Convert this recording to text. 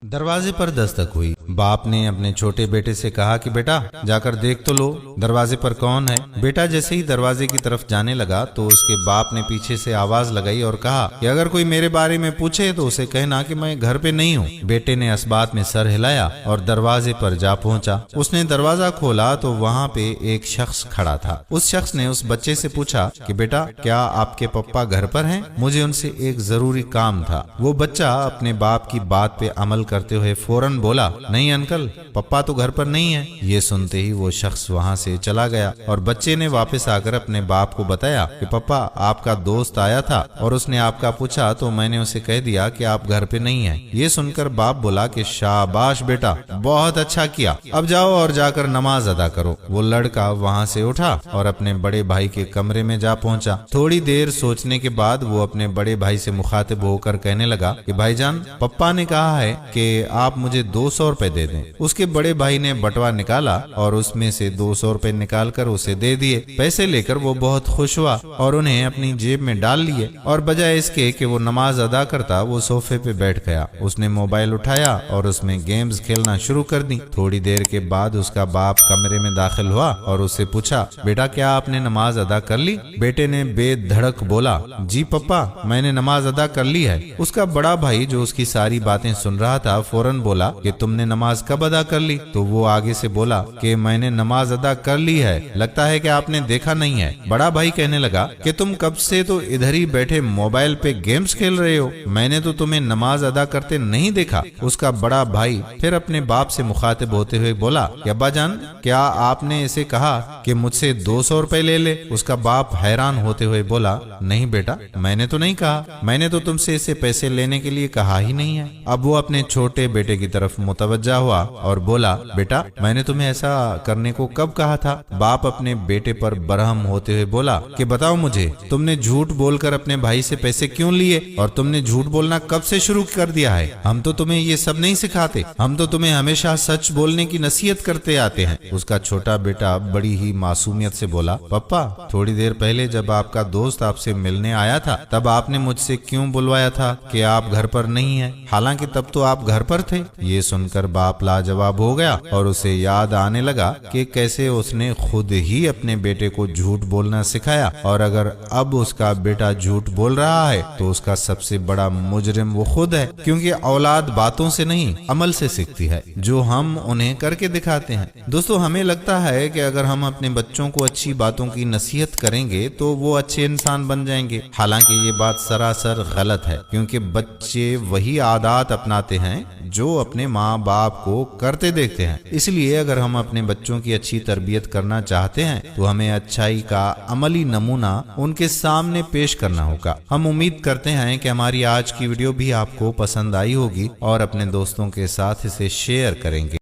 दरवाजे पर दस्तक हुई। बाप ने अपने छोटे बेटे से कहा कि बेटा जाकर देख तो लो दरवाजे पर कौन है। बेटा जैसे ही दरवाजे की तरफ जाने लगा तो उसके बाप ने पीछे से आवाज लगाई और कहा कि अगर कोई मेरे बारे में पूछे तो उसे कहना कि मैं घर पे नहीं हूँ। बेटे ने इस बात में सर हिलाया और दरवाजे पर जा पहुंचा। उसने दरवाजा खोला तो वहाँ पे एक शख्स खड़ा था। उस शख्स ने उस बच्चे से पूछा कि बेटा क्या आपके पप्पा घर पर हैं? मुझे उनसे एक जरूरी काम था। वो बच्चा अपने बाप की बात पे अमल करते हुए फौरन बोला, नहीं अंकल, पप्पा तो घर पर नहीं है। ये सुनते ही वो शख्स वहाँ से चला गया और बच्चे ने वापस आकर अपने बाप को बताया कि पप्पा आपका दोस्त आया था और उसने आपका पूछा तो मैंने उसे कह दिया कि आप घर पे नहीं हैं। ये सुनकर बाप बोला कि शाबाश बेटा, बहुत अच्छा किया, अब जाओ और जाकर नमाज अदा करो। वो लड़का वहाँ से उठा और अपने बड़े भाई के कमरे में जा पहुंचा। थोड़ी देर सोचने के बाद वो अपने बड़े भाई से मुखातिब होकर कहने लगा कि भाईजान, पप्पा ने कहा है कि आप मुझे 200 रुपए दे दें। उसके बड़े भाई ने बटवा निकाला और उसमें से 200 रुपए निकालकर उसे दे दिए। पैसे लेकर वो बहुत खुश हुआ और उन्हें अपनी जेब में डाल लिए और बजाय इसके कि वो नमाज अदा करता वो सोफे पे बैठ गया। उसने मोबाइल उठाया और उसमें गेम्स खेलना शुरू कर दी। थोड़ी देर के बाद उसका बाप कमरे में दाखिल हुआ और उससे पूछा, बेटा क्या आपने नमाज अदा कर ली? बेटे ने बेधड़क बोला, जी पप्पा, मैंने नमाज अदा कर ली है। उसका बड़ा भाई जो उसकी सारी बातें सुन रहा था फौरन बोला कि तुमने नमाज कब अदा कर ली? तो वो आगे से बोला कि मैंने नमाज अदा कर ली है, लगता है कि आपने देखा नहीं है। बड़ा भाई कहने लगा कि तुम कब से तो इधर ही बैठे मोबाइल पे गेम्स खेल रहे हो, मैंने तो तुम्हें नमाज अदा करते नहीं देखा। उसका बड़ा भाई फिर अपने बाप से मुखातिब होते हुए बोला कि अब्बा जान, क्या आपने इसे कहा कि मुझसे 200 रुपए ले ले? उसका बाप हैरान होते हुए बोला, नहीं बेटा, मैंने तो नहीं कहा, मैंने तो तुमसे इसे पैसे लेने के लिए कहा ही नहीं है। अब वो अपने छोटे बेटे की तरफ मुतवज्जा हुआ और बोला, बेटा मैंने तुम्हें ऐसा करने को कब कहा था? बाप अपने बेटे पर बरहम होते हुए बोला कि बताओ मुझे, तुमने झूठ बोलकर अपने भाई से पैसे क्यों लिए और तुमने झूठ बोलना कब से शुरू कर दिया है? हम तो तुम्हें ये सब नहीं सिखाते, हम तो तुम्हें हमेशा सच बोलने की नसीहत करते आते हैं। उसका छोटा बेटा बड़ी ही मासूमियत से बोला, पप्पा थोड़ी देर पहले जब आपका दोस्त आपसे मिलने आया था तब आपने मुझसे क्यों बुलवाया था कि आप घर पर नहीं हैं, हालांकि तब तो आप घर पर थे। ये सुनकर बाप लाजवाब हो गया और उसे याद आने लगा कि कैसे उसने खुद ही अपने बेटे को झूठ बोलना सिखाया और अगर अब उसका बेटा झूठ बोल रहा है तो उसका सबसे बड़ा मुजरिम वो खुद है, क्योंकि औलाद बातों से नहीं अमल से सीखती है, जो हम उन्हें करके दिखाते हैं। दोस्तों, हमें लगता है कि अगर हम अपने बच्चों को अच्छी बातों की नसीहत करेंगे तो वो अच्छे इंसान बन जाएंगे, हालांकि ये बात सरासर गलत है, क्योंकि बच्चे वही आदत अपनाते हैं जो अपने माँ बाप को करते देखते हैं। इसलिए अगर हम अपने बच्चों की अच्छी तरबियत करना चाहते हैं तो हमें अच्छाई का अमली नमूना उनके सामने पेश करना होगा। हम उम्मीद करते हैं कि हमारी आज की वीडियो भी आपको पसंद आई होगी और अपने दोस्तों के साथ इसे शेयर करेंगे।